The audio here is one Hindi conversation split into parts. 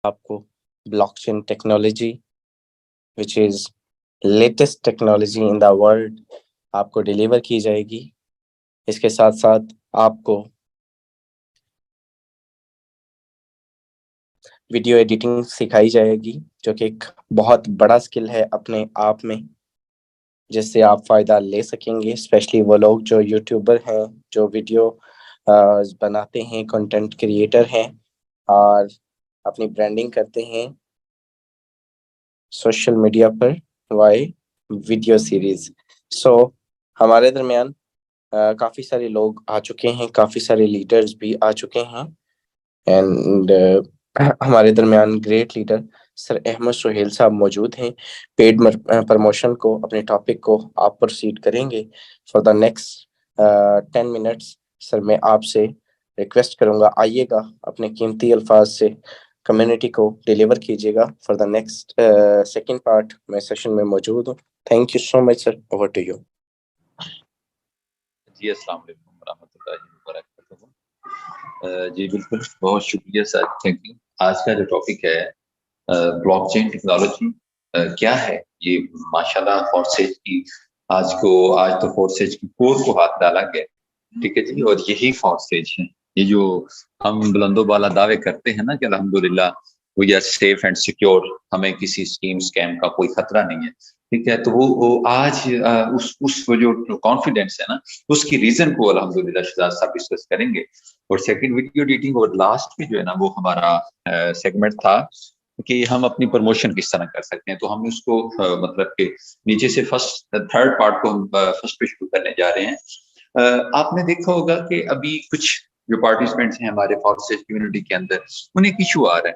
आपको blockchain technology which is latest technology in the world आपको डिलीवर की जाएगी। इसके साथ साथ आपको वीडियो एडिटिंग सिखाई जाएगी, जो कि एक बहुत बड़ा स्किल है अपने आप में, जिससे आप फायदा ले सकेंगे। स्पेशली वो लोग जो यूट्यूबर हैं, जो वीडियो बनाते हैं, कंटेंट क्रिएटर हैं और अपनी ब्रांडिंग करते हैं सोशल मीडिया पर वाई वीडियो सीरीज। सो हमारे दरमियान काफ़ी सारे लोग आ चुके हैं, काफ़ी सारे लीडर्स भी आ चुके हैं एंड हमारे दरमियान great leader sir Ahmed Suhail साहब मौजूद हैं। पेड प्रमोशन को, अपने टॉपिक को आप प्रोसीड करेंगे for the next 10 minutes. Sir मैं आपसे रिक्वेस्ट करूंगा, आइएगा अपने कीमती अल्फाज से कम्युनिटी को डिलीवर कीजिएगा for the next second part. मैं सेशन में मौजूद हूँ। Thank you so much sir, over to you. जी अस्सलाम वालेकुम रहमतुल्लाहि व बरकातहू। जी बिल्कुल, बहुत शुक्रिया सर, थैंक यू। आज का जो टॉपिक है ब्लॉकचेन टेक्नोलॉजी क्या है, ये माशाल्लाह फोर्सेज की आज तो फोर्सेज की कोर को हाथ डाला गया, ठीक है जी। और यही फोर्सेज है, ये जो हम बुलंदो बाला दावे करते हैं ना कि अल्हम्दुलिल्लाह we are safe and secure, हमें किसी स्कीम स्कैम का कोई खतरा नहीं है, ठीक है। तो वो आज उस वो जो कॉन्फिडेंस है ना, उसकी रीजन को अल्हम्दुलिल्लाह शहजाद साहब डिस्कस करेंगे। और सेकंड वीडियो एडिटिंग और लास्ट में जो है ना, वो हमारा सेगमेंट था कि हम अपनी प्रमोशन किस तरह कर सकते हैं। तो हम उसको मतलब कि नीचे से थर्ड पार्ट को हम फर्स्ट पे शुरू करने जा रहे हैं। आपने देखा होगा कि अभी कुछ जो पार्टिसिपेंट्स हैं हमारे फोर्सेज कम्युनिटी के अंदर, उन्हें एक इशू आ रहा है।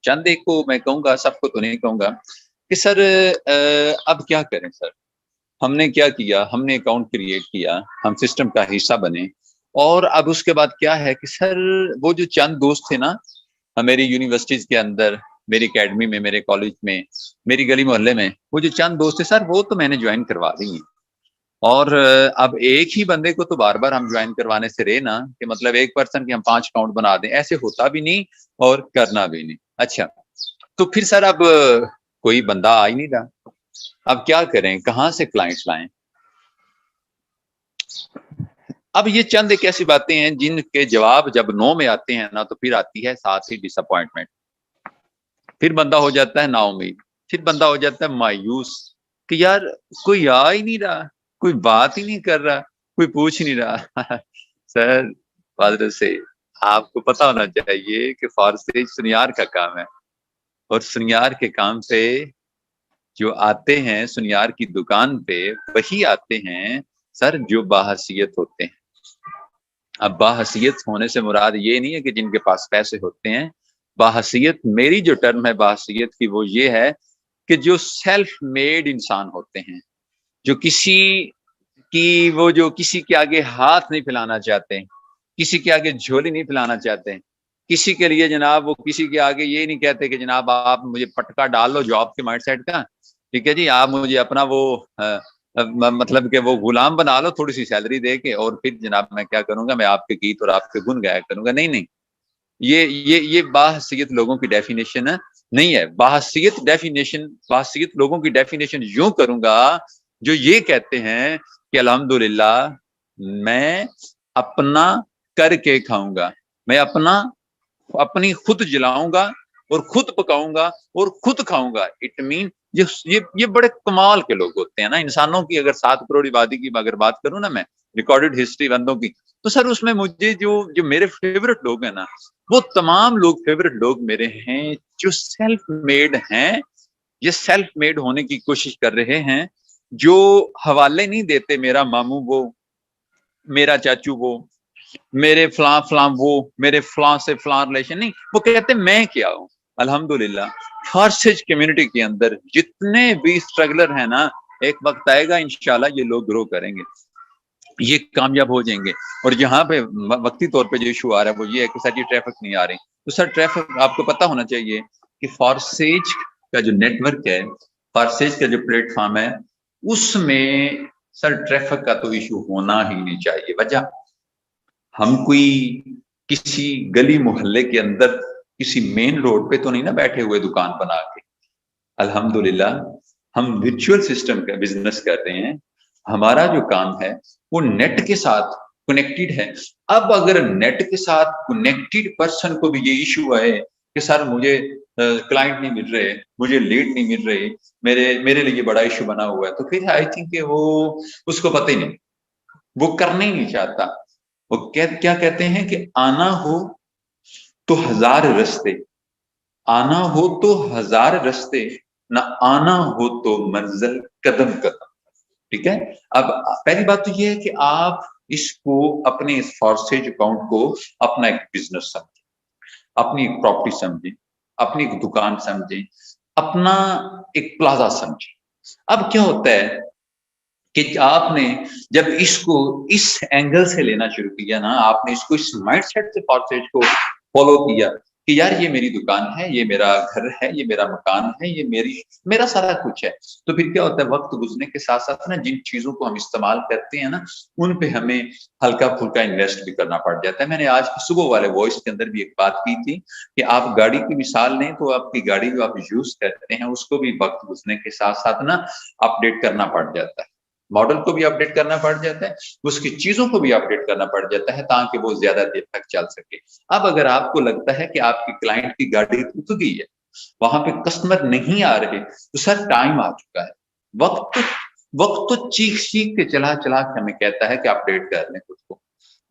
चंद एक को मैं कहूंगा, सबको तो नहीं कहूंगा कि सर अब क्या करें सर, हमने क्या किया, हमने अकाउंट क्रिएट किया, हम सिस्टम का हिस्सा बने, और अब उसके बाद क्या है कि सर वो जो चंद दोस्त थे ना मेरी यूनिवर्सिटीज के अंदर, मेरी एकेडमी में, मेरे कॉलेज में, मेरी गली मोहल्ले में, वो जो चंद दोस्त थे सर, वो तो मैंने ज्वाइन करवा दी। और अब एक ही बंदे को तो बार बार हम ज्वाइन करवाने से रहे ना, कि मतलब एक पर्सन के हम 5 अकाउंट बना दें, ऐसे होता भी नहीं और करना भी नहीं। अच्छा, तो फिर सर अब कोई बंदा आ ही नहीं रहा, अब क्या करें, कहाँ से क्लाइंट्स लाएं। अब ये चंद एक ऐसी बातें हैं जिनके जवाब जब नो में आते हैं ना, तो फिर आती है साथ ही डिसअपॉइंटमेंट, फिर बंदा हो जाता है नाउमीद, फिर बंदा हो जाता है मायूस कि यार कोई आ ही नहीं रहा, कोई बात ही नहीं कर रहा, कोई पूछ नहीं रहा। सर फादर से आपको पता होना चाहिए कि फारसी सुनियार का काम है, और सुनियार के काम पे जो आते हैं, सुनियार की दुकान पे वही आते हैं सर जो बाहसियत होते हैं। अब बाहसियत होने से मुराद ये नहीं है कि जिनके पास पैसे होते हैं। बाहसियत, मेरी जो टर्म है बाहसियत की, वो ये है कि जो सेल्फ मेड इंसान होते हैं, जो किसी के आगे हाथ नहीं फैलाना चाहते, किसी के आगे झोली नहीं फैलाना चाहते, किसी के लिए जनाब वो किसी के आगे ये नहीं कहते कि जनाब आप मुझे पटका डाल लो जॉब के माइंडसेट का, ठीक है जी, आप मुझे अपना वो मतलब कि वो गुलाम बना लो थोड़ी सी सैलरी दे के, और फिर जनाब मैं क्या करूंगा, मैं आपके गीत और आपके गुन गाया करूंगा। नहीं नहीं, ये बाहसियत लोगों की डेफिनेशन है, नहीं है। बाहसियत लोगों की डेफिनेशन यूं करूंगा जो ये कहते हैं कि अल्हम्दुलिल्लाह मैं अपना करके खाऊंगा, मैं अपनी खुद जलाऊंगा और खुद पकाऊंगा और खुद खाऊंगा। इट मीन ये बड़े कमाल के लोग होते हैं ना। इंसानों की अगर 7 करोड़ आबादी की अगर बात करूं ना मैं, रिकॉर्डेड हिस्ट्री बंदों की, तो सर उसमें मुझे जो मेरे फेवरेट लोग हैं ना, वो तमाम लोग फेवरेट लोग मेरे हैं जो सेल्फ मेड हैं। ये सेल्फ मेड होने की कोशिश कर रहे हैं, जो हवाले नहीं देते मेरा मामू वो, मेरा चाचू वो, मेरे फलां फलां वो, मेरे फलां से फलां रिलेशन नहीं, वो कहते मैं क्या हूं। अल्हम्दुलिल्लाह फारसेज कम्युनिटी के अंदर जितने भी स्ट्रगलर हैं ना, एक वक्त आएगा इंशाल्लाह ये लोग ग्रो करेंगे, ये कामयाब हो जाएंगे। और जहां पे वक्ती तौर पे जो इशू आ रहा है वो ये है कि सर ये ट्रैफिक नहीं आ रही। तो सर ट्रैफिक आपको पता होना चाहिए कि फारसेज का जो नेटवर्क है, फारसेज का जो प्लेटफॉर्म है, उसमें सर ट्रैफिक का तो इशू होना ही नहीं चाहिए। वजह, हम कोई किसी गली मोहल्ले के अंदर किसी मेन रोड पे तो नहीं ना बैठे हुए दुकान बना के। अल्हम्दुलिल्लाह हम वर्चुअल सिस्टम का बिजनेस कर रहे हैं। हमारा जो काम है वो नेट के साथ कनेक्टेड है। अब अगर नेट के साथ कनेक्टेड पर्सन को भी ये इशू आए कि सर मुझे क्लाइंट नहीं मिल रहे, मुझे लीड नहीं मिल रही, मेरे मेरे लिए बड़ा इशू बना हुआ है, तो फिर आई थिंक कि वो उसको पता ही नहीं, वो करना ही नहीं चाहता। वो क्या कहते हैं कि आना हो तो हजार रास्ते, आना हो तो हजार रास्ते, ना आना हो तो मंजिल कदम कदम। ठीक है। अब पहली बात तो ये है कि आप इसको अपने इस फॉरसेज अकाउंट को अपना एक बिजनेस समझें, अपनी एक प्रॉपर्टी समझें, अपनी एक दुकान समझें, अपना एक प्लाजा समझें। अब क्या होता है कि आपने जब इसको इस एंगल से लेना शुरू किया ना, आपने इसको इस माइंडसेट से परचेज को फॉलो किया कि यार ये मेरी दुकान है, ये मेरा घर है, ये मेरा मकान है, ये मेरा सारा कुछ है। तो फिर क्या होता है, वक्त गुजरने के साथ साथ ना जिन चीजों को हम इस्तेमाल करते हैं ना, उन पे हमें हल्का फुल्का इन्वेस्ट भी करना पड़ जाता है। मैंने आज सुबह वाले वॉइस के अंदर भी एक बात की थी कि आप गाड़ी की मिसाल लें तो आपकी गाड़ी जो आप यूज करते हैं उसको भी वक्त गुजरने के साथ साथ ना अपडेट करना पड़ जाता है, मॉडल को भी अपडेट करना पड़ जाता है, उसकी चीजों को भी अपडेट करना पड़ जाता है ताकि वो ज्यादा देर तक चल सके। अब अगर आपको लगता है कि आपकी क्लाइंट की गाड़ी रुक गई है, वहां पे कस्टमर नहीं आ रहे, तो सर टाइम आ चुका है। वक्त वक्त तो चीख चीख के चला चला के हमें कहता है कि अपडेट कर लें खुद को,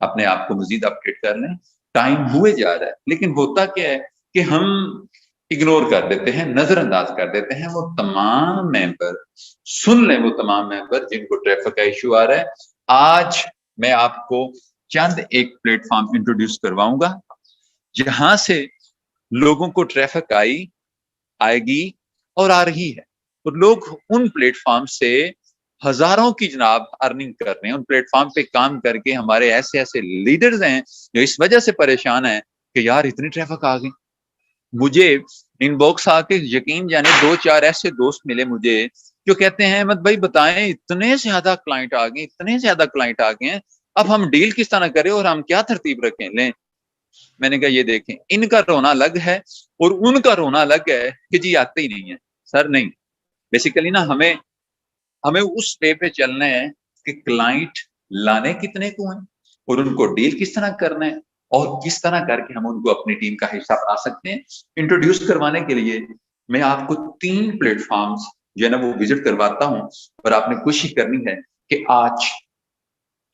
अपने आप को मजीद अपडेट कर लें। टाइम हुए जा रहा है, लेकिन होता क्या है कि हम इग्नोर कर देते हैं, नजरअंदाज कर देते हैं वो तमाम मेंबर। सुन लें वो तमाम मेंबर जिनको ट्रैफिक का इशू आ रहा है। आज मैं आपको चंद एक प्लेटफॉर्म इंट्रोड्यूस करवाऊंगा जहां से लोगों को ट्रैफिक आएगी और आ रही है, और लोग उन प्लेटफॉर्म से हजारों की जनाब अर्निंग कर रहे हैं। उन प्लेटफॉर्म पे काम करके हमारे ऐसे ऐसे लीडर्स हैं जो इस वजह से परेशान हैं कि यार इतनी ट्रैफिक आ गई। मुझे इनबॉक्स आके यकीन जाने 2-4 ऐसे दोस्त मिले मुझे जो कहते हैं अहमद भाई बताएं इतने ज्यादा क्लाइंट आ गए, इतने ज्यादा क्लाइंट आ गए हैं, अब हम डील किस तरह करें और हम क्या तरतीब रखें लें। मैंने कहा ये देखें, इनका रोना अलग है और उनका रोना अलग है कि जी आते ही नहीं है। सर नहीं, बेसिकली ना हमें हमें उस वे पे चलना है कि क्लाइंट लाने कितने को हैं और उनको डील किस तरह करना है और किस तरह करके हम उनको अपनी टीम का हिस्सा बना सकते हैं। इंट्रोड्यूस करवाने के लिए मैं आपको 3 प्लेटफॉर्म्स जो है ना वो विजिट करवाता हूं, और आपने कोशिश करनी है कि आज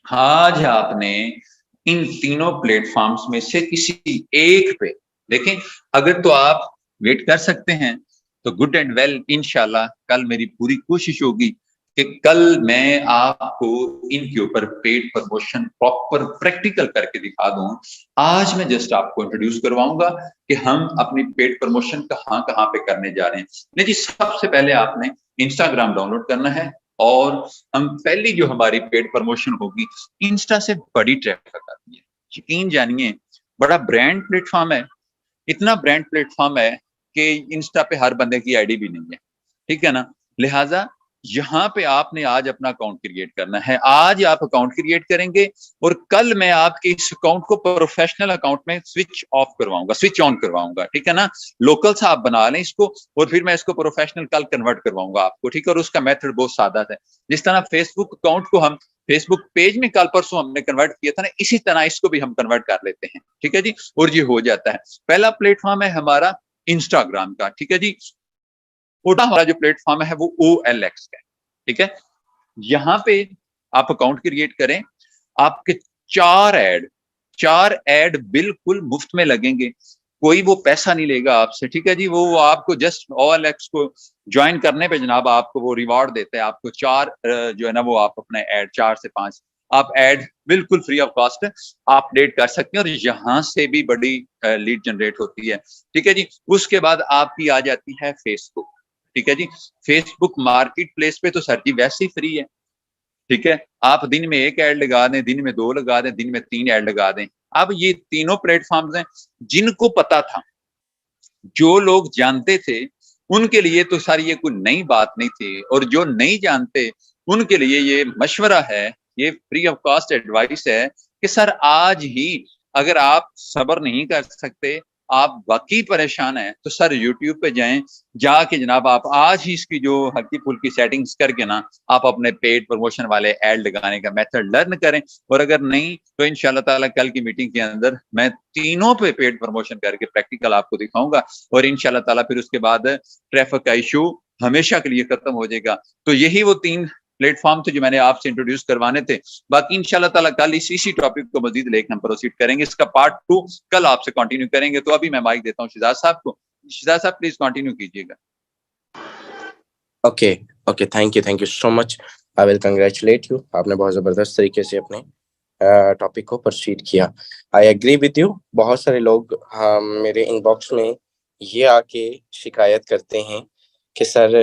आज आपने इन तीनों प्लेटफॉर्म्स में से किसी एक पे देखें। अगर तो आप वेट कर सकते हैं तो गुड एंड वेल, इंशाल्लाह कल मेरी पूरी कोशिश होगी कि कल मैं आपको इनके ऊपर पेड प्रमोशन प्रॉपर प्रैक्टिकल करके दिखा दूं। आज मैं जस्ट आपको इंट्रोड्यूस करवाऊंगा कि हम अपनी पेड प्रमोशन कहां कहां पे करने जा रहे हैं। नहीं जी, सबसे पहले आपने इंस्टाग्राम डाउनलोड करना है और हम पहली जो हमारी पेड प्रमोशन होगी, इंस्टा से बड़ी ट्रैफिक आती है, यकीन जानिए बड़ा ब्रांड प्लेटफॉर्म है। इतना ब्रांड प्लेटफॉर्म है कि इंस्टा पे हर बंदे की आईडी भी नहीं है, ठीक है ना। लिहाजा यहाँ पे आपने आज अपना अकाउंट क्रिएट करना है। आज आप अकाउंट क्रिएट करेंगे और कल मैं आपके इस अकाउंट को प्रोफेशनल अकाउंट में स्विच ऑफ करवाऊंगा, स्विच ऑन करवाऊंगा, ठीक है ना। लोकल सा आप बना लें इसको और फिर मैं इसको प्रोफेशनल कल कन्वर्ट करवाऊंगा आपको, ठीक है। और उसका मेथड बहुत सादा है, जिस तरह फेसबुक अकाउंट को हम फेसबुक पेज में कल परसों हमने कन्वर्ट किया था ना, इसी तरह इसको भी हम कन्वर्ट कर लेते हैं, ठीक है जी। और ये हो जाता है। पहला प्लेटफॉर्म है हमारा इंस्टाग्राम का, ठीक है जी। और हमारा जो प्लेटफॉर्म है वो OLX का है, ठीक है। यहाँ पे आप अकाउंट क्रिएट करें, आपके 4 ऐड बिल्कुल मुफ्त में लगेंगे, कोई वो पैसा नहीं लेगा आपसे, ठीक है जी। वो आपको जस्ट OLX को ज्वाइन करने पे जनाब आपको वो रिवॉर्ड देता है, आपको 4 जो है ना वो आप अपने ऐड 4 से 5 आप ऐड बिल्कुल फ्री ऑफ कॉस्ट आप अपडेट कर सकते हैं और यहाँ से भी बड़ी लीड जनरेट होती है, ठीक है जी। उसके बाद आपकी आ जाती है फेसबुक, ठीक है जी। फेसबुक मार्केट प्लेस पे तो सर जी वैसे ही फ्री है, ठीक है। आप दिन में 1 ऐड लगा दें, दिन में 2 लगा दें, दिन में 3 ऐड लगा दें। अब ये तीनों प्लेटफॉर्म्स हैं जिनको पता था, जो लोग जानते थे उनके लिए तो सर ये कोई नई बात नहीं थी, और जो नहीं जानते उनके लिए ये मशवरा है, ये फ्री ऑफ कॉस्ट एडवाइस है कि सर आज ही अगर आप सब्र नहीं कर सकते आप वाकई परेशान हैं तो सर यूट्यूब पे जाएं, जाके जनाब आप आज ही इसकी जो हल्की फुल्की सेटिंग्स करके ना आप अपने पेड प्रमोशन वाले ऐड लगाने का मेथड लर्न करें। और अगर नहीं तो इंशाल्लाह ताला कल की मीटिंग के अंदर मैं तीनों पे पेड प्रमोशन करके प्रैक्टिकल आपको दिखाऊंगा और इंशाल्लाह ताला फिर उसके बाद ट्रैफिक का इशू हमेशा के लिए खत्म हो जाएगा। तो यही वो 3 प्लेटफॉर्म थे जो मैंने आपसे इंट्रोड्यूस करवाने थे। बाकी इंशाल्लाह ताला कल इसी टॉपिक को मजीद लेकर हम प्रोसीड करेंगे। इसका पार्ट 2 कल आपसे कंटिन्यू करेंगे। तो अभी मैं माइक देता हूँ शिजात साहब को। शिजात साहब प्लीज कंटिन्यू कीजिएगा। Okay, thank you so much. I will congratulate you, आपने बहुत जबरदस्त तरीके से अपने टॉपिक को प्रोसीड किया। I agree with you. बहुत सारे लोग मेरे इनबॉक्स में ये आके शिकायत करते हैं कि सर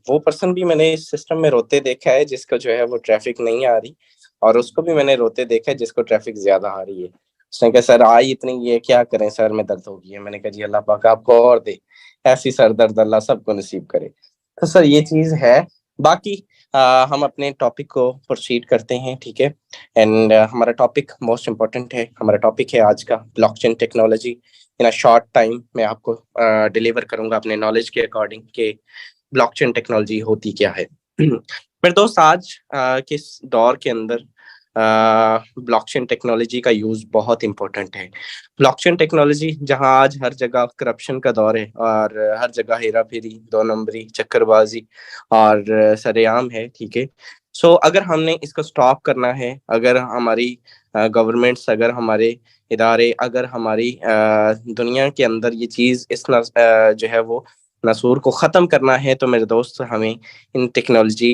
वो पर्सन भी मैंने इस सिस्टम में रोते देखा है जिसको जो है वो ट्रैफिक नहीं आ रही, और उसको भी मैंने रोते देखा है जिसको ट्रैफिक ज्यादा आ रही है। उसने कहा सर आई इतनी है, क्या करें सर में दर्द हो गई है। मैंने कहा जी अल्लाह पाक आपको और दे, ऐसी सर दर्द अल्लाह सबको नसीब करे। तो सर ये चीज है। बाकी हम अपने टॉपिक को प्रोसीड करते हैं, ठीक है। एंड हमारा टॉपिक मोस्ट इम्पोर्टेंट है। हमारा टॉपिक है आज का blockchain technology. In a short time मैं आपको डिलीवर करूंगा अपने नॉलेज के अकॉर्डिंग कि ब्लॉकचेन टेक्नोलॉजी होती क्या है। मेरे दोस्त आज के इस दौर के अंदर ब्लॉकचेन टेक्नोलॉजी का यूज बहुत इंपॉर्टेंट है। ब्लॉकचेन टेक्नोलॉजी जहां आज हर जगह करप्शन का दौर है और हर जगह हेरा फेरी, दो नंबरी, चक्करबाजी और सरेआम है, ठीक है। सो अगर हमने इसको स्टॉप करना है, अगर हमारी गवर्नमेंट्स, अगर हमारे इदारे, अगर हमारी दुनिया के अंदर ये चीज जो है वो नसूर को खत्म करना है, तो मेरे दोस्त हमें इन टेक्नोलॉजी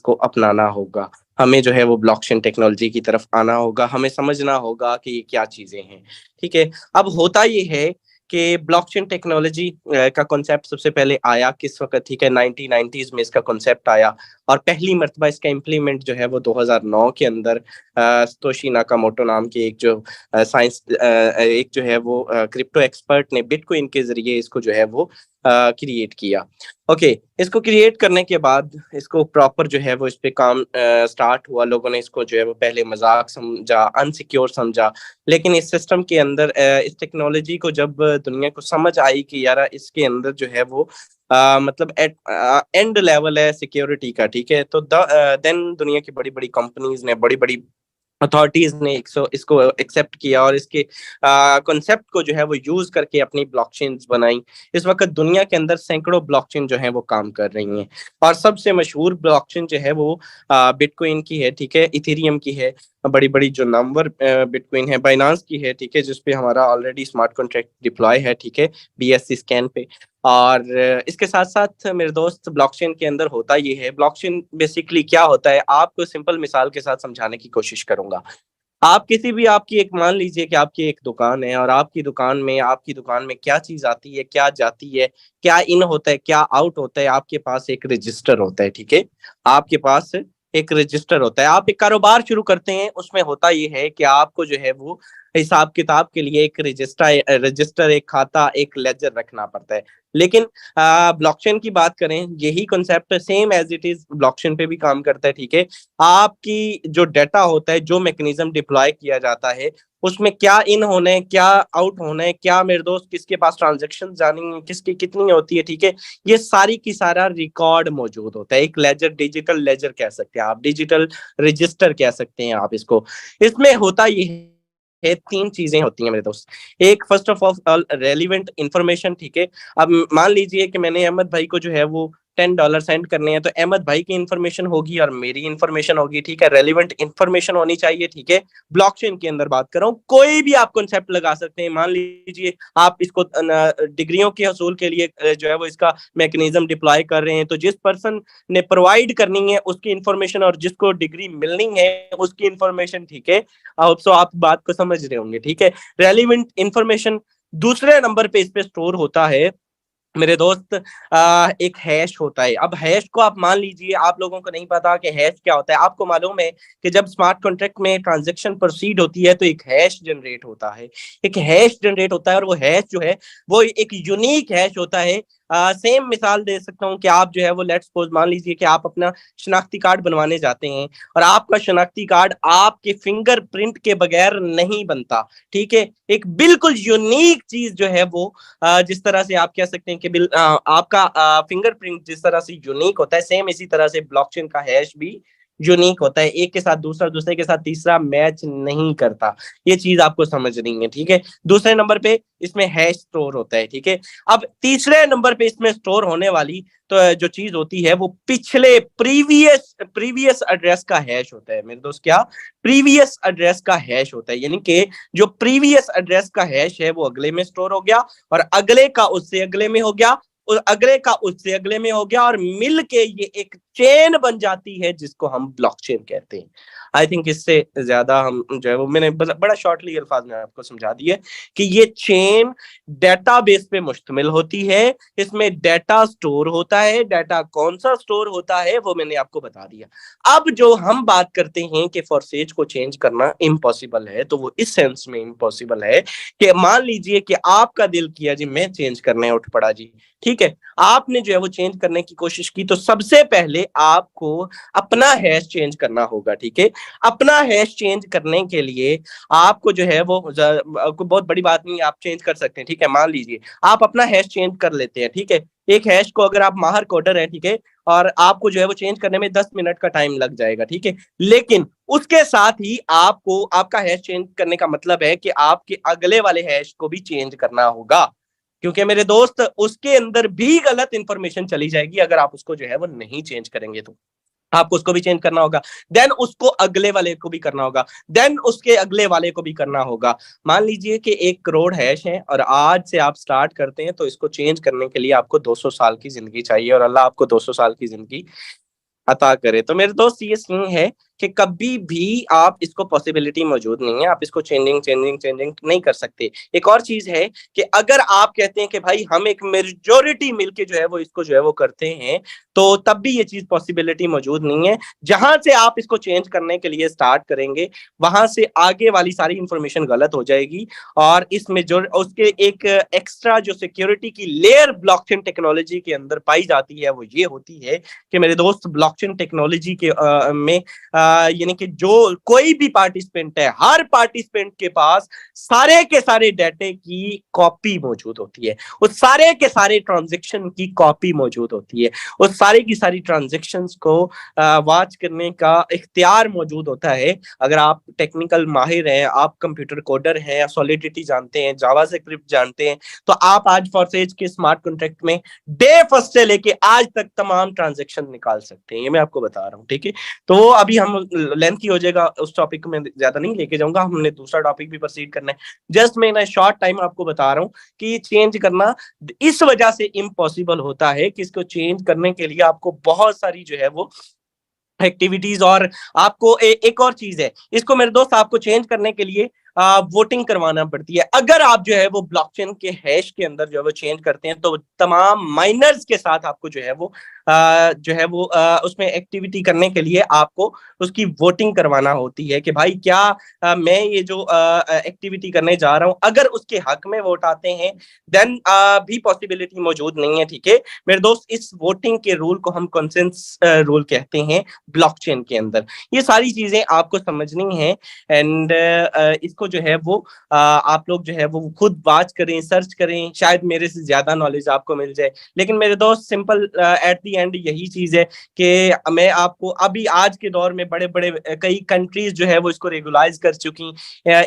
को अपनाना होगा। हमें जो है वो ब्लॉकचेन टेक्नोलॉजी की तरफ आना होगा। हमें समझना होगा कि ये क्या चीजें हैं, ठीक है। अब होता ये है कि ब्लॉकचेन टेक्नोलॉजी का कॉन्सेप्ट सबसे पहले आया किस वक्त, ठीक है, 1990s में इसका कॉन्सेप्ट आया। और पहली मर्तबा इसका इम्प्लीमेंट जो है वो 2009 के अंदर सतोशी नाकामोटो नाम के एक जो साइंस एक जो है वो क्रिप्टो एक्सपर्ट ने बिटकॉइन के जरिए इसको जो है वो क्रिएट किया। ओके, इसको क्रिएट करने के बाद इसको प्रॉपर जो है वो इस पे काम स्टार्ट हुआ। लोगों ने इसको जो है वो पहले मजाक समझा, अनसिक्योर समझा, लेकिन इस सिस्टम के अंदर इस टेक्नोलॉजी को जब दुनिया को समझ आई कि यार इसके अंदर जो है वो मतलब एंड लेवल है सिक्योरिटी का, ठीक है, तो देन दुनिया की बड़ी बड़ी कंपनीज ने, बड़ी बड़ी अथॉरिटीज ने इसको एक्सेप्ट किया और इसके कॉन्सेप्ट को जो है वो यूज करके अपनी ब्लॉकचेन्स बनाई। इस वक्त दुनिया के अंदर सैकड़ों ब्लॉकचेन जो है वो काम कर रही हैं और सबसे मशहूर ब्लॉकचेन जो है वो बिटकॉइन की है, ठीक है, इथेरियम की है। बड़ी बड़ी जो नंबर बिटकॉइन है, बाइनांस की है, ठीक है, जिसपे हमारा ऑलरेडी स्मार्ट कॉन्ट्रैक्ट डिप्लॉय है, ठीक है, BSC स्कैन पे। और इसके साथ साथ मेरे दोस्त ब्लॉकचेन के अंदर होता ये है, ब्लॉकचेन बेसिकली क्या होता है आपको सिंपल मिसाल के साथ समझाने की कोशिश करूंगा। आप किसी भी, आपकी एक, मान लीजिए कि आपकी एक दुकान है और आपकी दुकान में क्या चीज आती है, क्या जाती है, क्या इन होता है, क्या आउट होता है, आपके पास एक रजिस्टर होता है, ठीक है। आपके पास एक रजिस्टर होता है। आप एक कारोबार शुरू करते हैं, उसमें होता ये है कि आपको जो है वो हिसाब किताब के लिए एक रजिस्टर, एक खाता, एक लेजर रखना पड़ता है। लेकिन ब्लॉकचेन की बात करें, यही concept same as it is blockchain पे भी काम करता है, ठीक है। आपकी जो डाटा होता है, जो मैकेनिज्म डिप्लॉय किया जाता है, उसमें क्या इन होना है, क्या आउट होना है, क्या मेरे दोस्त किसके पास ट्रांजेक्शन जानी है, किसकी कितनी होती है, ठीक है, ये सारी की सारा रिकॉर्ड मौजूद होता है। एक लेजर, डिजिटल लेजर कह सकते हैं आप, डिजिटल रजिस्टर कह सकते हैं आप इसको। इसमें होता ये है, 3 चीजें होती हैं मेरे दोस्त। एक, first of all relevant information, ठीक है। अब मान लीजिए कि मैंने अहमद भाई को जो है वो $10 सेंड करने हैं, तो अहमद भाई की इंफॉर्मेशन होगी और मेरी इंफॉर्मेशन होगी, ठीक है। रेलिवेंट इंफॉर्मेशन होनी चाहिए, ठीक है। ब्लॉकचेन के अंदर बात कर रहा हूँ, कोई भी आप कॉन्सेप्ट लगा सकते हैं। मान लीजिए आप इसको डिग्रियों के हसूल के लिए जो है वो इसका मैकेनिज्म डिप्लॉय कर रहे हैं, तो जिस पर्सन ने प्रोवाइड करनी है उसकी इंफॉर्मेशन और जिसको डिग्री मिलनी है उसकी इंफॉर्मेशन, ठीक है। सो आप बात को समझ रहे होंगे, ठीक है। रेलिवेंट इंफॉर्मेशन दूसरे नंबर पे इस पे स्टोर होता है मेरे दोस्त एक हैश होता है। अब हैश को आप मान लीजिए, आप लोगों को नहीं पता कि हैश क्या होता है। आपको मालूम है कि जब स्मार्ट कॉन्ट्रैक्ट में ट्रांजैक्शन प्रोसीड होती है तो एक हैश जनरेट होता है, एक हैश जनरेट होता है, और वो हैश जो है वो एक यूनिक हैश होता है। सेम मिसाल दे सकता हूँ कि आप जो है वो लेट्स सपोज मान लीजिए कि आप अपना शनाख्ती कार्ड बनवाने जाते हैं, और आपका शनाख्ती कार्ड आपके फिंगरप्रिंट के बगैर नहीं बनता, ठीक है। एक बिल्कुल यूनिक चीज जो है वो जिस तरह से आप कह सकते हैं कि आपका फिंगरप्रिंट जिस तरह से यूनिक होता है, सेम इसी तरह से ब्लॉकचेन का हैश भी यूनिक होता है। एक के साथ दूसरा, दूसरे के साथ तीसरा मैच नहीं करता। ये चीज आपको समझनी है, ठीक है। दूसरे नंबर पे इसमें हैश स्टोर होता है, ठीक है। अब तीसरे नंबर पे इसमें स्टोर होने वाली तो जो चीज होती है वो पिछले प्रीवियस प्रीवियस एड्रेस का हैश होता है मेरे दोस्त। क्या? प्रीवियस एड्रेस का हैश होता है, यानी कि जो प्रीवियस एड्रेस का हैश है वो अगले में स्टोर हो गया, और अगले का उससे अगले में हो गया, और अगले का उससे अगले में हो गया, और मिल के ये एक चेन बन जाती है जिसको हम ब्लॉकचेन कहते हैं। आई थिंक इससे ज्यादा हम जो है वो मैंने बड़ा शॉर्टली अल्फाज में आपको समझा दिया कि ये चेन डेटाबेस पे मुश्तमिल होती है। इसमें डेटा स्टोर होता है, डेटा कौन सा स्टोर होता है वो मैंने आपको बता दिया। अब जो हम बात करते हैं कि फॉरसेज को चेंज करना इम्पॉसिबल है, तो वो इस सेंस में इम्पॉसिबल है कि मान लीजिए कि आपका दिल किया जी मैं चेंज करने उठ पड़ा जी, ठीक है। आपने जो है वो चेंज करने की कोशिश की, तो सबसे पहले आपको अपना हैश चेंज करना होगा, ठीक है। अपना हैश चेंज करने के लिए आपको जो है वो कोई बहुत बड़ी बात नहीं, आप चेंज कर सकते हैं, ठीक है। मान लीजिए आप अपना हैश चेंज कर लेते हैं, ठीक है। एक हैश को अगर आप माहर कोडर है, ठीक है, और आपको जो है वो चेंज करने में 10 मिनट का टाइम लग जाएगा, ठीक है। लेकिन उसके साथ ही आपको आपका हैश चेंज करने का मतलब है कि आपके अगले वाले हैश को भी चेंज करना होगा, क्योंकि मेरे दोस्त उसके अंदर भी गलत इंफॉर्मेशन चली जाएगी अगर आप उसको जो है वो नहीं चेंज करेंगे। तो आपको उसको भी चेंज करना होगा, देन उसको अगले वाले को भी करना होगा, देन उसके अगले वाले को भी करना होगा। मान लीजिए कि 1 करोड़ हैश है और आज से आप स्टार्ट करते हैं, तो इसको चेंज करने के लिए आपको 200 साल की जिंदगी चाहिए, और अल्लाह आपको 200 साल की जिंदगी अता करे। तो मेरे दोस्त ये सीन है कि कभी भी आप इसको पॉसिबिलिटी मौजूद नहीं है, आप इसको चेंजिंग चेंजिंग चेंजिंग नहीं कर सकते। एक और चीज है कि अगर आप कहते हैं कि भाई हम एक मेजोरिटी मिलके जो है वो इसको जो है वो करते हैं, तो तब भी ये चीज पॉसिबिलिटी मौजूद नहीं है। जहां से आप इसको चेंज करने के लिए स्टार्ट करेंगे, वहां से आगे वाली सारी इंफॉर्मेशन गलत हो जाएगी, और इसमें जो उसके एक एक्स्ट्रा जो सिक्योरिटी की लेयर ब्लॉकचेन टेक्नोलॉजी के अंदर पाई जाती है वो ये होती है कि मेरे दोस्त ब्लॉकचेन टेक्नोलॉजी के में यानी कि जो कोई भी पार्टिसिपेंट है, हर पार्टिसिपेंट के पास सारे के सारे डाटे की कॉपी मौजूद होती है, उस सारे के सारे ट्रांजैक्शन की कॉपी मौजूद होती है, उस सारी की सारी ट्रांजैक्शंस को वॉच करने का इख्तियार मौजूद होता है। अगर आप टेक्निकल माहिर हैं, आप कंप्यूटर कोडर हैं, सॉलिडिटी जानते हैं, जावा स्क्रिप्ट जानते हैं, तो आप आज फॉरसेज के स्मार्ट कॉन्ट्रैक्ट में डे फर्स्ट से लेके आज तक तमाम ट्रांजैक्शन निकाल सकते हैं। ये मैं आपको बता रहा हूँ, ठीक है। तो अभी हम लेंथ की हो जाएगा, उस टॉपिक को मैं ज्यादा नहीं लेके जाऊंगा, हमने दूसरा टॉपिक भी प्रोसीड करना है। जस्ट मैं शॉर्ट टाइम आपको बता रहा हूँ कि चेंज करना इस वजह से इम्पॉसिबल होता है कि इसको चेंज करने के लिए आपको बहुत सारी जो है वो एक्टिविटीज, और आपको एक और चीज है, इसको मेरे दोस्त आपको चेंज करने के लिए वोटिंग करवाना पड़ती है। अगर आप जो है वो ब्लॉकचेन के हैश के अंदर जो है वो चेंज करते हैं, तो तमाम माइनर्स के साथ आपको जो है वो उसमें एक्टिविटी करने के लिए आपको उसकी वोटिंग करवाना होती है कि भाई क्या मैं ये जो एक्टिविटी करने जा रहा हूं, अगर उसके हक में वोट आते हैं देन भी पॉसिबिलिटी मौजूद नहीं है, ठीक है मेरे दोस्त। इस वोटिंग के रूल को हम कंसेंसस रूल कहते हैं ब्लॉकचेन के अंदर। ये सारी चीजें आपको समझनी है, एंड इसको जो है वो आप लोग जो है वो खुद वाच करें, सर्च करें, शायद मेरे से ज्यादा नॉलेज आपको मिल जाए। लेकिन मेरे दोस्त सिंपल एट द एंड यही चीज है कि मैं आपको अभी आज के दौर में बड़े बड़े कई कंट्रीज जो है वो इसको रेगुलाइज कर चुकी।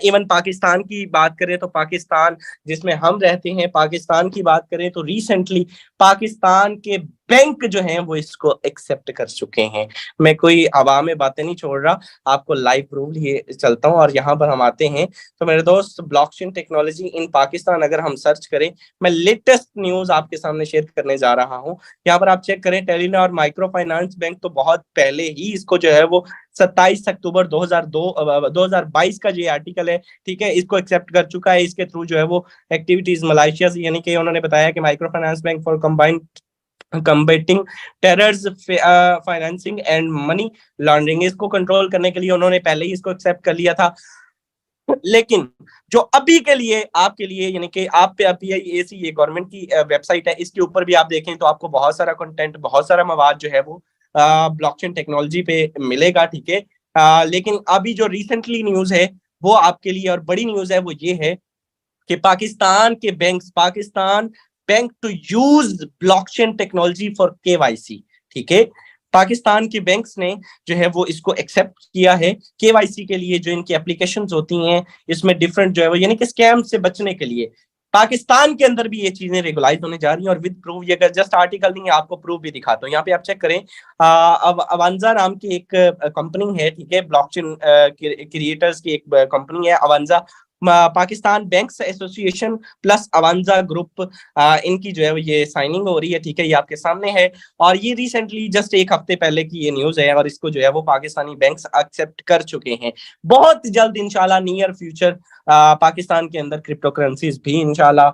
इवन पाकिस्तान की बात करें तो पाकिस्तान जिसमें हम रहते हैं, पाकिस्तान की बात करें तो रिसेंटली पाकिस्तान के बैंक जो हैं वो इसको एक्सेप्ट कर चुके हैं। मैं कोई हवा में बातें नहीं छोड़ रहा, आपको लाइव प्रूफ लिए चलता हूं। और यहाँ पर हम आते हैं तो मेरे दोस्त ब्लॉकचेन टेक्नोलॉजी इन पाकिस्तान अगर हम सर्च करें, मैं लेटेस्ट न्यूज आपके सामने शेयर करने जा रहा हूं। यहाँ पर आप चेक करें, टेलीनॉर माइक्रो फाइनेंस बैंक तो बहुत पहले ही इसको जो है वो 27 अक्टूबर 2022 का जो आर्टिकल है, ठीक है, इसको एक्सेप्ट कर चुका है। इसके थ्रू जो है वो एक्टिविटीज मलेशिया से, यानी कि उन्होंने बताया कि micro finance bank for combined combating terrors financing and money laundering, इसको कंट्रोल करने के लिए उन्होंने पहले ही इसको एक्सेप्ट कर लिया था। लेकिन जो अभी के लिए आपके लिए, यानी कि आप पे PIAC ये गवर्नमेंट की वेबसाइट है, इसके ऊपर भी आप देखें तो आपको बहुत सारा कंटेंट, बहुत सारा मवाद जो है वो ब्लॉकचेन टेक्नोलॉजी पे मिलेगा, ठीक है। लेकिन अभी जो रिसेंटली न्यूज है वो आपके लिए, और बड़ी न्यूज है, वो ये है कि Pakistan bank to use blockchain technology for KYC, ठीक है। पाकिस्तान के बैंक्स ने जो है वो इसको एक्सेप्ट किया है KYC के लिए। जो इनकी एप्लीकेशंस होती हैं इसमें डिफरेंट जो है वो, यानी कि स्कैम से बचने के लिए पाकिस्तान के अंदर भी ये चीजें रेगुलाइज होने जा रही हैं। और विद प्रूफ, ये जस्ट आर्टिकल नहीं है, आपको प्रूफ भी दिखाता हूँ। यहाँ पे आप चेक करें, अब अवांजा नाम की एक कंपनी है, ठीक है, ब्लॉकचेन क्रिएटर्स की एक कंपनी है अवांजा। पाकिस्तान बैंक्स एसोसिएशन प्लस अवांजा ग्रुप, इनकी जो है ये साइनिंग हो रही है, ठीक है, ये आपके सामने है। और ये रिसेंटली जस्ट एक हफ्ते पहले की ये न्यूज है, और इसको जो है वो पाकिस्तानी बैंक्स एक्सेप्ट कर चुके हैं। बहुत जल्द इंशाल्लाह नियर फ्यूचर पाकिस्तान के अंदर क्रिप्टो करेंसीज भी इंशाल्लाह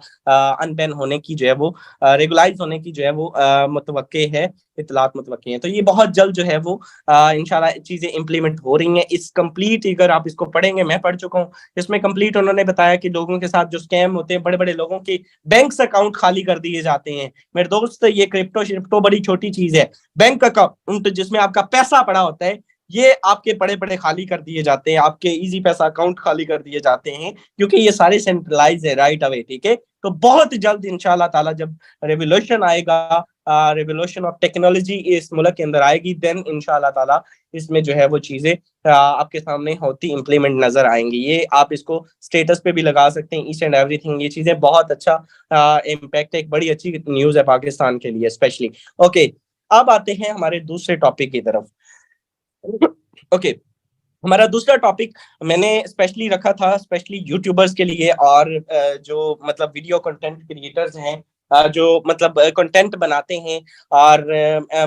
अनबैन होने की जो है वो, रेगुलाइज होने की जो है वो मुतवक्के है, इतलात मुतवक्के हैं। तो ये बहुत जल्द जो है वो इंशाल्लाह चीजें इंप्लीमेंट हो रही हैं। इस कंप्लीट, अगर आप इसको पढ़ेंगे, मैं पढ़ चुका हूँ, इसमें कंप्लीट उन्होंने बताया कि लोगों के साथ जो स्कैम होते हैं, बड़े बड़े लोगों के बैंक अकाउंट खाली कर दिए जाते हैं। मेरे दोस्त, ये क्रिप्टो बड़ी छोटी चीज है। बैंक अकाउंट जिसमें आपका पैसा पड़ा होता है, ये आपके बड़े बड़े खाली कर दिए जाते हैं, आपके इजी पैसा अकाउंट खाली कर दिए जाते हैं, क्योंकि ये सारे सेंट्रलाइज है राइट अवे, ठीक है। तो बहुत जल्द इंशाल्लाह ताला जब रेवोल्यूशन आएगा, रेवोल्यूशन ऑफ टेक्नोलॉजी इस मुल्क के अंदर आएगी, देन इंशाल्लाह ताला इसमें जो है वो चीजें आपके सामने होती इम्प्लीमेंट नजर आएंगी। ये आप इसको स्टेटस पे भी लगा सकते हैं, ईच एंड एवरीथिंग। ये चीजें बहुत अच्छा इम्पैक्ट है, एक बड़ी अच्छी न्यूज है पाकिस्तान के लिए स्पेशली। ओके, अब आते हैं हमारे दूसरे टॉपिक की तरफ। ओके, हमारा दूसरा टॉपिक मैंने स्पेशली रखा था स्पेशली यूट्यूबर्स के लिए, और जो मतलब वीडियो कंटेंट क्रिएटर्स हैं, जो मतलब कंटेंट बनाते हैं। और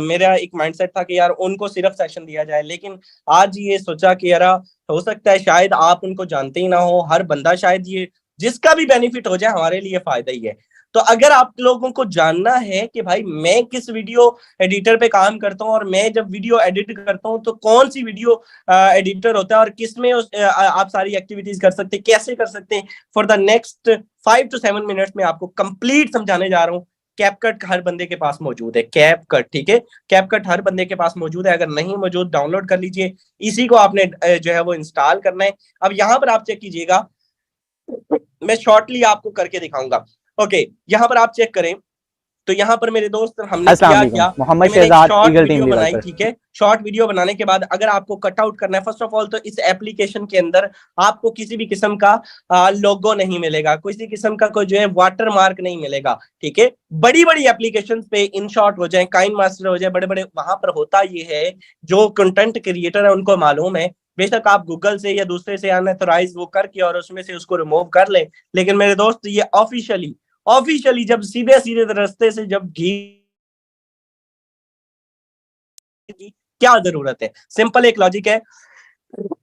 मेरा एक माइंडसेट था कि यार उनको सिर्फ सेशन दिया जाए, लेकिन आज ये सोचा कि यार हो सकता है शायद आप उनको जानते ही ना हो, हर बंदा शायद ये जिसका भी बेनिफिट हो जाए हमारे लिए फायदा ही है। तो अगर आप लोगों को जानना है कि भाई मैं किस वीडियो एडिटर पे काम करता हूँ, और मैं जब वीडियो एडिट करता हूँ तो कौन सी वीडियो एडिटर होता है, और किसमें आप सारी एक्टिविटीज कर सकते हैं, कैसे कर सकते हैं, for the next 5 to 7 minutes में आपको कंप्लीट समझाने जा रहा हूँ। कैपकट हर बंदे के पास मौजूद है, कैपकट, ठीक है, कैपकट हर बंदे के पास मौजूद है। अगर नहीं मौजूद, डाउनलोड कर लीजिए, इसी को आपने जो है वो इंस्टॉल करना है। अब यहाँ पर आप चेक कीजिएगा, मैं शॉर्टली आपको करके दिखाऊंगा। ओके, यहाँ पर आप चेक करें तो यहाँ पर मेरे दोस्त हमने क्या मोहम्मद मैंने एक Shahzad short eagle video team बनाई, लीडर। ठीक है। शॉर्ट वीडियो बनाने के बाद अगर आपको कट आउट करना है, फर्स्ट ऑफ ऑल तो इस एप्लीकेशन के अंदर आपको किसी भी किस्म का लोगो नहीं मिलेगा, किसी किस्म का कोई जो है वाटर मार्क नहीं मिलेगा, ठीक है। बड़ी बड़ी एप्लीकेशन पे इन शॉर्ट हो जाए, काइन मास्टर हो जाए, बड़े बड़े, वहां पर होता ये है, जो कंटेंट क्रिएटर है उनको मालूम है। बेशक आप गूगल से या दूसरे से अनऑथराइज वो करके और उसमें से उसको रिमूव कर ले, लेकिन मेरे दोस्त ये ऑफिशियली जब सीधे सीधे रास्ते से जब क्या जरूरत है, सिंपल एक लॉजिक है।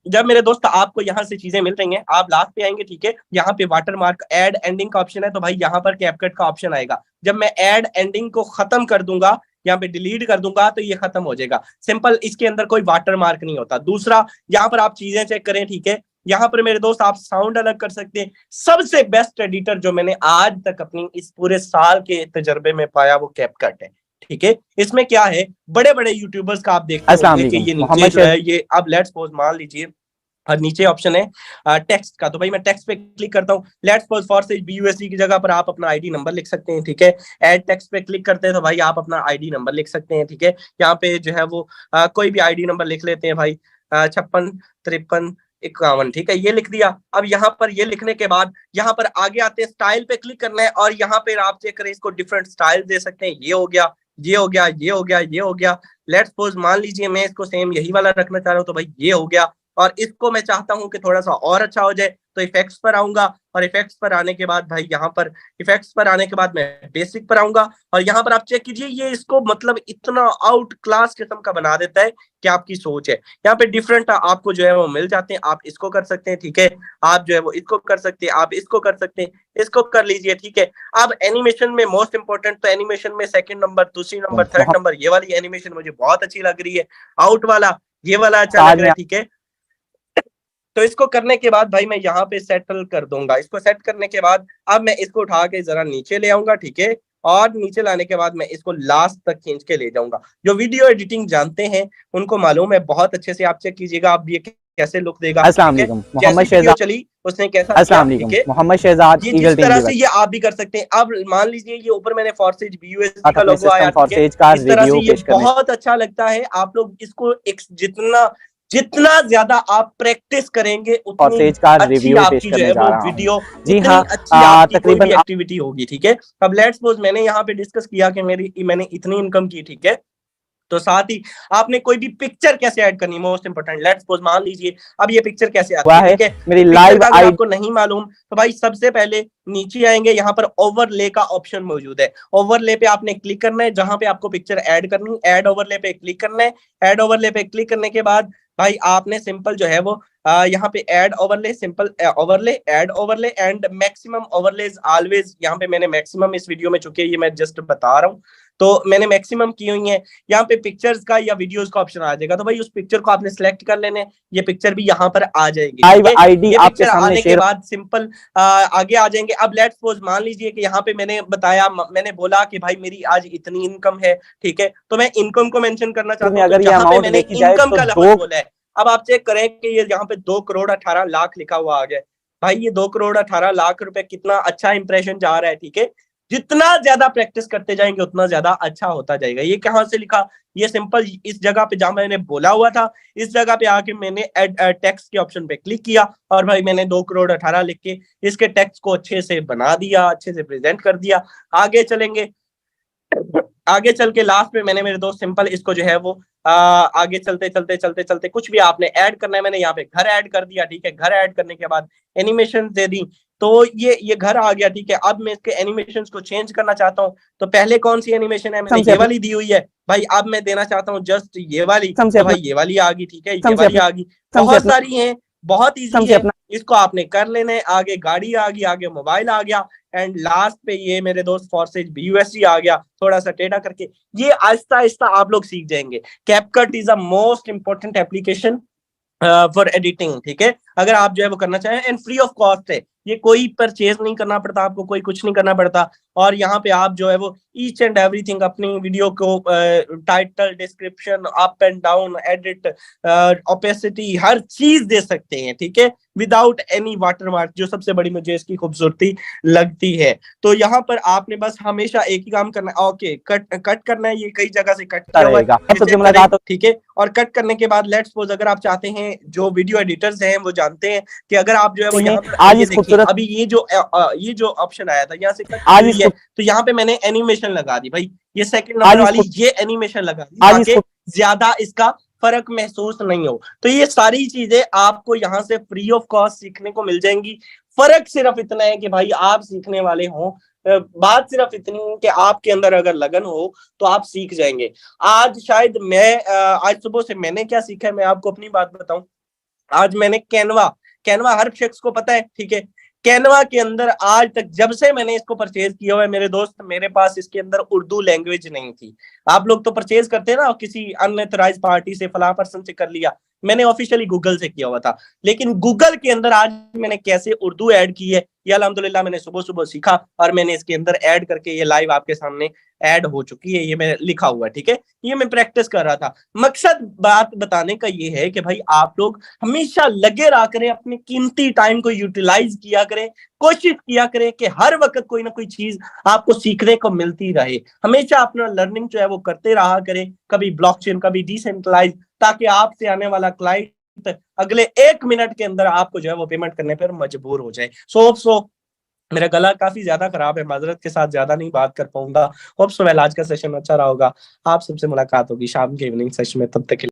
जब मेरे दोस्त आपको यहाँ से चीजें मिल रही हैं, आप लास्ट पे आएंगे, ठीक है, यहाँ पे वाटर मार्क एड एंडिंग का ऑप्शन है, तो भाई यहाँ पर कैपकट का ऑप्शन आएगा। जब मैं एड एंडिंग को खत्म कर दूंगा, यहाँ पे डिलीट कर दूंगा, तो ये खत्म हो जाएगा। सिंपल, इसके अंदर कोई वाटर मार्क नहीं होता। दूसरा, यहाँ पर आप चीजें चेक करें, ठीक है, यहाँ पर मेरे दोस्त आप साउंड अलग कर सकते हैं। सबसे बेस्ट एडिटर जो मैंने आज तक अपनी इस पूरे साल के तजर्बे में पाया वो कैपकट है, ठीक है। इसमें क्या है, बड़े बड़े यूट्यूबर्स का आप देखते होंगे कि ये नीचे जो है ये, अब लेट्स सपोज मान लीजिए और नीचे ऑप्शन है टेक्स्ट का, तो भाई मैं टेक्स्ट पे क्लिक करता हूँ। लेट्स सपोज फॉर से BUSD की जगह पर आप अपना आईडी नंबर लिख सकते हैं, ठीक है। ऐड टेक्स्ट पे क्लिक करते हैं तो भाई आप अपना आईडी नंबर लिख सकते हैं, ठीक है। यहाँ पे जो है वो कोई भी आईडी नंबर लिख लेते हैं भाई, 56 53 51, ठीक है, ये लिख दिया। अब यहाँ पर ये लिखने के बाद यहाँ पर आगे आते हैं, स्टाइल पे क्लिक करना है, और यहाँ पे आप चेक करें, इसको डिफरेंट स्टाइल दे सकते हैं। ये हो गया, ये हो गया, ये हो गया, ये हो गया। लेट्स सपोज मान लीजिए मैं इसको सेम यही वाला रखना चाह रहा हूँ, तो भाई ये हो गया। और इसको मैं चाहता हूं कि थोड़ा सा और अच्छा हो जाए, तो इफेक्ट्स पर आऊंगा, और इफेक्ट्स पर आने के बाद भाई यहाँ पर इफेक्ट्स पर आने के बाद मैं बेसिक पर आऊंगा, और यहाँ पर आप चेक कीजिए ये इसको मतलब इतना आउट क्लास किस्म का बना देता है कि आपकी सोच है। यहाँ पे डिफरेंट आपको जो है वो मिल जाते हैं, आप इसको कर सकते हैं, ठीक है, आप जो है वो इसको कर सकते हैं, आप इसको कर सकते हैं, इसको कर लीजिए, ठीक है। अब एनिमेशन में मोस्ट इंपोर्टेंट, तो एनिमेशन में सेकंड नंबर, दूसरी नंबर, थर्ड नंबर, ये वाली एनिमेशन मुझे बहुत अच्छी लग रही है। आउट वाला, ये वाला अच्छा लग रहा है, ठीक है। तो इसको करने के बाद भाई मैं यहाँ पे सेटल कर दूंगा। इसको सेट करने के बाद अब मैं इसको उठा के जरा नीचे ले आऊंगा, ठीक है, और नीचे लाने के बाद मैं इसको लास्ट तक खींच के ले जाऊंगा। जो वीडियो एडिटिंग जानते हैं उनको मालूम है बहुत अच्छे से। आप चेक कीजिएगा अब ये कैसे लुक देगा। अस्सलाम वालेकुम, मोहम्मद शहजाद चली उसने कैसा, अस्सलाम वालेकुम, मोहम्मद शहजाद ये जिस तरह से ये आप भी कर सकते हैं। अब मान लीजिए ये ऊपर मैंने फॉर्सेज BUSD का लोगो आया, इस तरह से ये बहुत अच्छा लगता है। आप लोग इसको जितना ज्यादा आप प्रैक्टिस करेंगे उतनी अच्छी आपकी जो है वो वीडियो, जी हाँ, अच्छी आपकी कोई भी एक्टिविटी होगी, ठीक है। अब लेट्स सपोज मैंने यहाँ पे डिस्कस किया कि मैंने इतनी इनकम की, ठीक है, तो साथ ही आपने कोई भी पिक्चर कैसे ऐड करनी, मोस्ट इंपोर्टेंट। लेट्स सपोज मान लीजिए अब ये पिक्चर कैसे आती है, ठीक है, मेरी लाइव आपको नहीं मालूम तो भाई सबसे पहले नीचे आएंगे, यहाँ पर ओवरले का ऑप्शन मौजूद है। ओवरले पे आपने क्लिक करना है, जहां पे आपको पिक्चर ऐड करनी, ऐड ओवरले पे क्लिक करना है। ऐड ओवरले पे क्लिक करने के बाद भाई आपने सिंपल जो है वो यहाँ पे add overlay, simple overlay, add overlay and maximum overlays always. यहाँ पे मैंने मैक्सिमम इस वीडियो में चुके, ये मैं जस्ट बता रहा हूँ, तो मैंने मैक्सिमम की हुई है। यहाँ पे पिक्चर्स का या वीडियोस का ऑप्शन आ जाएगा, तो भाई उस पिक्चर को आपने सेलेक्ट कर लेने, ये पिक्चर भी यहाँ पर आ जाएगी। आईडी आपके सामने आने के बाद सिंपल आगे आ जाएंगे। अब लेट्स सपोज मान लीजिए कि यहाँ पे मैंने बोला कि भाई मेरी आज इतनी इनकम है, ठीक है, तो मैं इनकम को मेंशन करना चाहता हूँ, जहाँ पे मैंने इनकम का लफ्ज बोला है। अब आप चेक करें कि ये यहाँ पे 2,18,00,000 लिखा हुआ आ गया। भाई ये 2,18,00,000 रुपए कितना अच्छा इंप्रेशन जा रहा है, ठीक है। जितना ज्यादा प्रैक्टिस करते जाएंगे उतना ज्यादा अच्छा होता जाएगा। ये कहाँ से लिखा, ये सिंपल इस जगह पे जहां मैंने बोला हुआ था, इस जगह पे आके मैंने टेक्स्ट के ऑप्शन पे क्लिक किया और भाई मैंने 2,18,00,000 लिख के इसके टेक्स्ट को अच्छे से बना दिया, अच्छे से प्रेजेंट कर दिया। आगे चलेंगे, आगे चल के लास्ट में मैंने मेरे दोस्त सिंपल इसको जो है वो आगे चलते कुछ भी आपने ऐड करना है। मैंने यहाँ पे घर ऐड कर दिया, ठीक है। घर ऐड करने के बाद एनिमेशन दे दी, तो ये घर आ गया, ठीक है। अब मैं इसके एनिमेशंस को चेंज करना चाहता हूँ, तो पहले कौन सी एनिमेशन है, मैंने ये वाली दी हुई है भाई। अब मैं देना चाहता हूँ जस्ट ये वाली, तो भाई ये वाली आ गई, ठीक है, ये वाली आ गई। बहुत सारी हैं, बहुत इजी है, इसको आपने कर लेना है। आगे गाड़ी आ गई, आगे मोबाइल आ गया, एंड लास्ट पे ये मेरे दोस्त फॉर्सेज BUSD आ गया, थोड़ा सा टेढ़ा करके। ये आहिस्ता आहिस्ता आप लोग सीख जाएंगे। CapCut is a most important application for editing, ठीक है, अगर आप जो है वो करना चाहें, एंड फ्री ऑफ कॉस्ट है। ये कोई परचेज नहीं करना पड़ता आपको, कोई कुछ नहीं करना पड़ता। और यहाँ पे आप जो है वो ईच एंड एवरीथिंग अपनी वीडियो को title, description, up and down, edit, opacity, हर चीज दे सकते हैं, ठीक है, विदाउट एनी वाटरमार्क, जो सबसे बड़ी मुझे इसकी खूबसूरती लगती है। तो यहाँ पर आपने बस हमेशा एक ही काम करना है, ओके, कट करना है। ये कई जगह से कट किया हुआ है, ठीक है। और कट करने के बाद लेट्स सपोज अगर आप चाहते हैं, जो वीडियो एडिटर्स हैं वो जानते हैं कि अगर आप जो है वो यहाँ पर अभी ये जो ऑप्शन आया था यहाँ से कट है, तो यहाँ पे मैंने एनिमेशन लगा दी भाई, ये सेकंड नंबर वाली ये एनिमेशन लगा दी, ताकि ज्यादा इसका फर्क महसूस नहीं हो। तो ये सारी चीजें आपको यहाँ से फ्री ऑफ कॉस्ट सीखने को मिल जाएंगी। फर्क सिर्फ इतना है कि भाई आप सीखने वाले हो, बात सिर्फ इतनी है कि आपके अंदर अगर लगन हो तो आप सीख जाएंगे। आज शायद आज सुबह से मैंने क्या सीखा है, मैं आपको अपनी बात बताऊं। आज मैंने कैनवा हर शख्स को पता है, ठीक है। कैनवा के अंदर आज तक जब से मैंने इसको परचेज किया हुआ है मेरे दोस्त, मेरे पास इसके अंदर उर्दू लैंग्वेज नहीं थी। आप लोग तो परचेज करते हैं ना किसी अनऑथराइज्ड पार्टी से, फला पर्सन से कर लिया, मैंने ऑफिशियली गूगल से किया हुआ था। लेकिन गूगल के अंदर आज मैंने कैसे उर्दू ऐड की है, ये अल्हम्दुलिल्लाह मैंने सुबह सुबह सीखा और मैंने इसके अंदर ऐड करके ये लाइव आपके सामने ऐड हो चुकी है। ये मैंने लिखा हुआ है, ठीक है, ये मैं प्रैक्टिस कर रहा था। मकसद बात बताने का ये है कि भाई आप लोग हमेशा लगे रहा करें, अपने कीमती टाइम को यूटिलाइज किया करें, कोशिश किया करें कि हर वक्त कोई ना कोई चीज आपको सीखने को मिलती रहे। हमेशा अपना लर्निंग जो है वो करते रहा करें, कभी ब्लॉकचेन, कभी डिसेंट्रलाइज, ताकि आपसे आने वाला क्लाइंट अगले 1 मिनट के अंदर आपको जो है वो पेमेंट करने पर मजबूर हो जाए। सो मेरा गला काफी ज्यादा खराब है, माजरत के साथ ज्यादा नहीं बात कर पाऊंगा। होप सो वेल आज का सेशन अच्छा रहा होगा। आप सबसे मुलाकात होगी शाम के इवनिंग सेशन में, तब तक